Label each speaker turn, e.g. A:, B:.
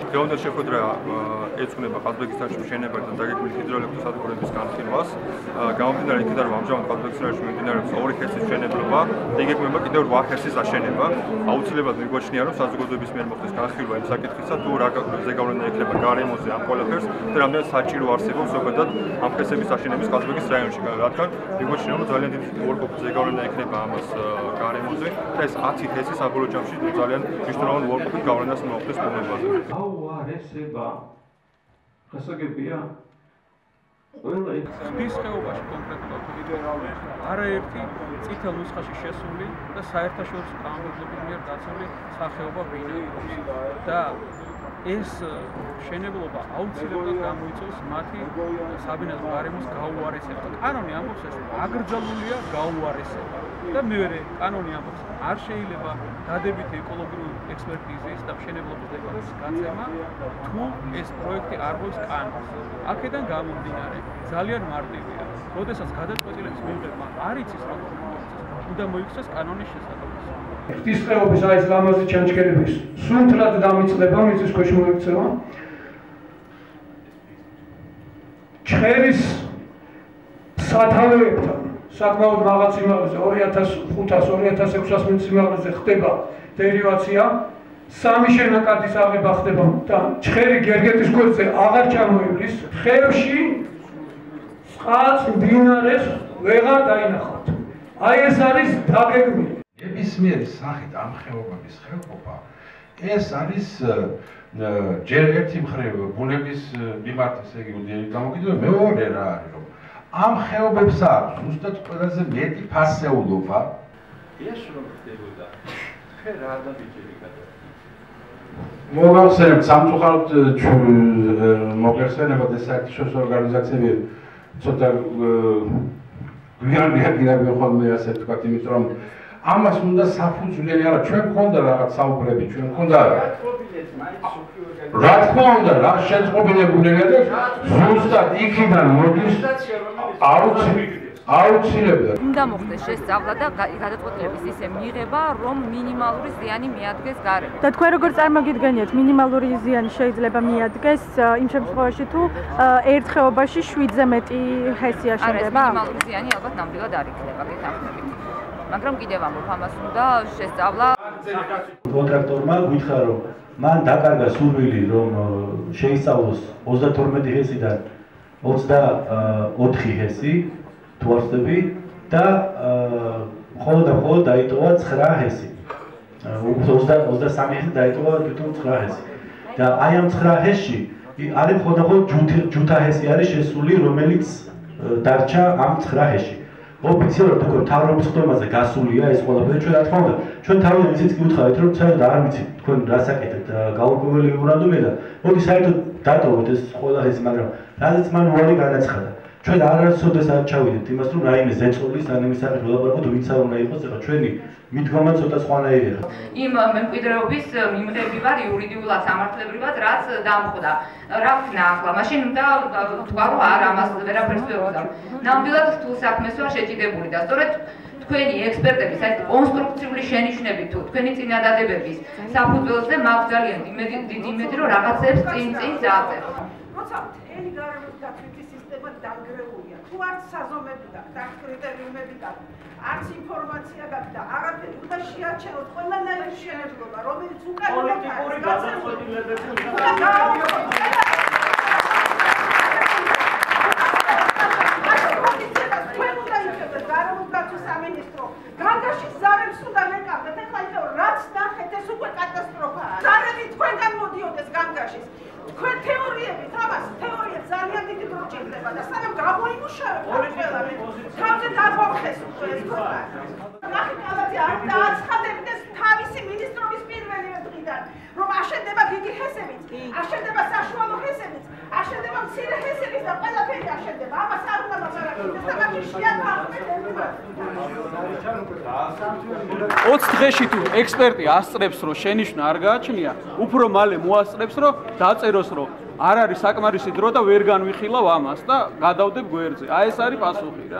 A: Დღევანდელ შეხვედრა ეძღვნება ყაზბეგის თაჩის მშენებელთა და დაგეგმილი ჰიდროელექტროს სადგურების განხილვას. გამომდინარე იქიდან, რომ ამჟამად ყაზბეგის თაჩში მიმდინარეობს 2 ჰესის მშენებლობა და იგეგმება კიდევ 8 ჰესის აშენება. აუცილებლად მიგვაჩნია, რომ საზოგადოების მიერ მოხდეს განხილვა იმ საკითხისა, თუ რა ზეგავლენა ექნება გარემოზე ამ ყველაფერს და რამდენად საჭირო არსებობს ზოგადად ამ ჰესების აშენების ყაზბეგის რაიონში. რადგან მიგვაჩნია, რომ ძალიან დიდი უარყოფითი ზეგავლენა ექნება ამას გარემოზე და ეს 10 ჰესი საბოლოო ჯამში ძალიან მნიშვნელოვან უარყოფით გავლენას მოახდენს ბუნებაზე.
B: ესება გასაგებია ყველა
C: ის ხეობაში კონკრეტულად ლიბერალური არაერთი წითელ ნუსხაში შესული და საერთაშორისო კანონმდებლობის მიერ დაცული სახეობა ვინაობა და ეს მშენებლობა აუცილებლად გამოიწვევს მათი საბინადრო გარემოს გაუარესება. კანონი ამბობს, ეს აკრძალულია გაუარესება და მეორე კანონი ამბობს, არ შეიძლება დადებითი ეკოლოგიური ექსპერტიზის და მშენებლობის დეკლარაციის გაცემა, თუ ეს პროექტი არ მოდის კანონს. აქედან გამომდინარე, ძალიან მარტივია. როდესაც გადაწყვეტილების მიღება არ იცის როგორ მოიქცეს, უნდა მოიქცეს კანონის შესაძლებლობა.
B: ღვთისმსხეობის აი ეს ლამაზი ჩანჩქერების სუნთლად დამიწდება მიწის ქვეშ მოექცევა. ჩხერის სათავეებთან საკმაოდ მაღალ სიმაღლეზე 2500-2600 მეტრის სიმაღლეზე ხდება დერივაცია. 3 შენაკადის აღება ხდება და ჩხერი გერგეტის გვერდზე აღარ ჩამოივლის. ხევში წყალს მდინარეს ვეღარ დაინახავთ. აი ეს არის დაგეგმილი.
D: ნებისმიერი სახით ამ ხეობების ხელყოფა ეს არის ჯერ ერთი მხრივ ბუნების მიმართ ესე იგი გამოკიდებული, მეორე რა არის რომ ამ ხეობებს აქვს ზუსტად ყველაზე მეტი ფასეულობა.
E: ეს რომ ხდებოდა ხე რა ადამიანები გადაწყდა.
D: მოგახსენებთ სამწუხაროდ მოგეხსენებათ ეს საერთაშორისო ორგანიზაციები ცოტა გვიან რეაგირებენ ხოლმე ასე ვთქვათ, იმიტომ რომ ამას უნდა საფუძვლიანი არა, ჩვენ გქონდა რაღაც საუბრები, ჩვენ გქონდა რა თქმა უნდა, რა შეწყობინებულია და ზუსტად იქიდან მოდის აუცილებლად.
F: უნდა მოხდეს შესწავლა და გადაწყვეტილების ისე მიღება, რომ მინიმალური ზიანი მიადგეს გარემოს.
G: და თქვენ როგორ წარმოგიდგენიათ, მინიმალური ზიანი შეიძლება მიადგეს იმ შემთხვევაში, თუ ერთ ხეობაში 7-ზე მეტი ჰესი აშენდება?
F: არა, მინიმალური ზიანი ალბათ ნამდვილად არ იქნება, გეთანხმებით. მაგრამ კიდევ ამბობ, ამას უნდა შესწავლა.
H: კონტრაქტორმა გითხრა, რომ მან დაკარგა სურვილი, რომ შეისწავლოს 32 ჰესიდან 24 ჰესი თუ არ ვცდები და მხოლოდ და მხოლოდ დაიტოვა 9 ჰესი. 23 ჰესი დაიტოვა თვითონ 9 ჰესი. და აი ამ 9 ჰესში არის მხოლოდ და მხოლოდ ჯუთა ჰესი არის შესული, რომელიც დარჩა ამ 9 ჰესში. ოფიციალურად უკვე მთავრობის ხდომაზე გასულია ეს ყველაფერი. ჩვენ რა თქმა უნდა, ჩვენ თავიდან ისიც კი ვუთხარით, რომ საერთოდ არ ვიცით თქვენ რას აკეთებთ, გაურკვეველი მემორანდუმია და მოდი საერთოდ დატოვოთ ეს ყველა ჰესი, მაგრამ რადგან მან უარი განაცხადა. ჩვენ არასოდეს არ ჩავიდეთ იმას, რომ რაიმე ზეწოლის ან იმის სახით ველაპარაკოთ, ვინც არ უნდა იყოს, ახლა ჩვენი მიდგომა ცოტა სხვანაირია.
F: იმ მემკვიდრეობის მიმღებივად იურიდიულად სამართლებრივად რაც დამხდა. რა ვქნა ახლა? მაშინ უნდა თქვა, რომ არა, ამას ვერაფერს ვერ უზავ. ნამდვილად რთულ საქმეს ვარ შეჭიდებული და სწორედ თქვენი ექსპერტების აი კონსტრუქციული შენიშვნები თუ თქვენი წინადადებების საფუძველზე მაქვს ძალიან დიდი იმედი, რომ რაღაცებს წინ ძაძებ.
I: როცა მთელი გარემოს დაცვითი სისტემა დანგრეულია, თუ არც საზომები გაქვთ, არც კრიტერიუმები გაქვთ, არც ინფორმაცია გაქვთ და არაფერი უნდა შეაჩეროთ ყველანაირი მშენებლობა, რომელიც უკანონოდ არის გაცემული. განგაშის ზარებს უნდა მეკავდეთ, ეხლა ისე რაც ნახეთ ეს უკვე კატასტროფაა. ზარები თქვენგან მოდიოდეს განგაშის. თქვენ თეორიებით ამას, თეორიებს ძალიან დიდი დრო ჭირდება და სანამ გამოიმუშავებთ ყველანი, თავზე დაგვახეს უკვე ეს ქვეყანა. ნახეთ კალათი არ დააცხადებდეს თავისი მინისტრობის პირველივე დღიდან, რომ აშენდება დიდი ჰესებიც, აშენდება საშუალო ჰესებიც, აშენდება მცირე ჰესებიც და ყველაფერი აშენდება. ამას არ უნდა მაგარაკეთდეს და მაშინ შეატანხმეთ ერთმანეთს.
C: 20 დღეში თუ ექსპერტი ასწრებს, რომ შენიშვნა არ გააჩნია, უფრო მალე მოასწრებს, რომ დაწეროს, რომ არ არის საკმარისი დრო და ვერ განვიხილავ ამას და გადავდებ გვერდზე. აი ეს არის პასუხი რა.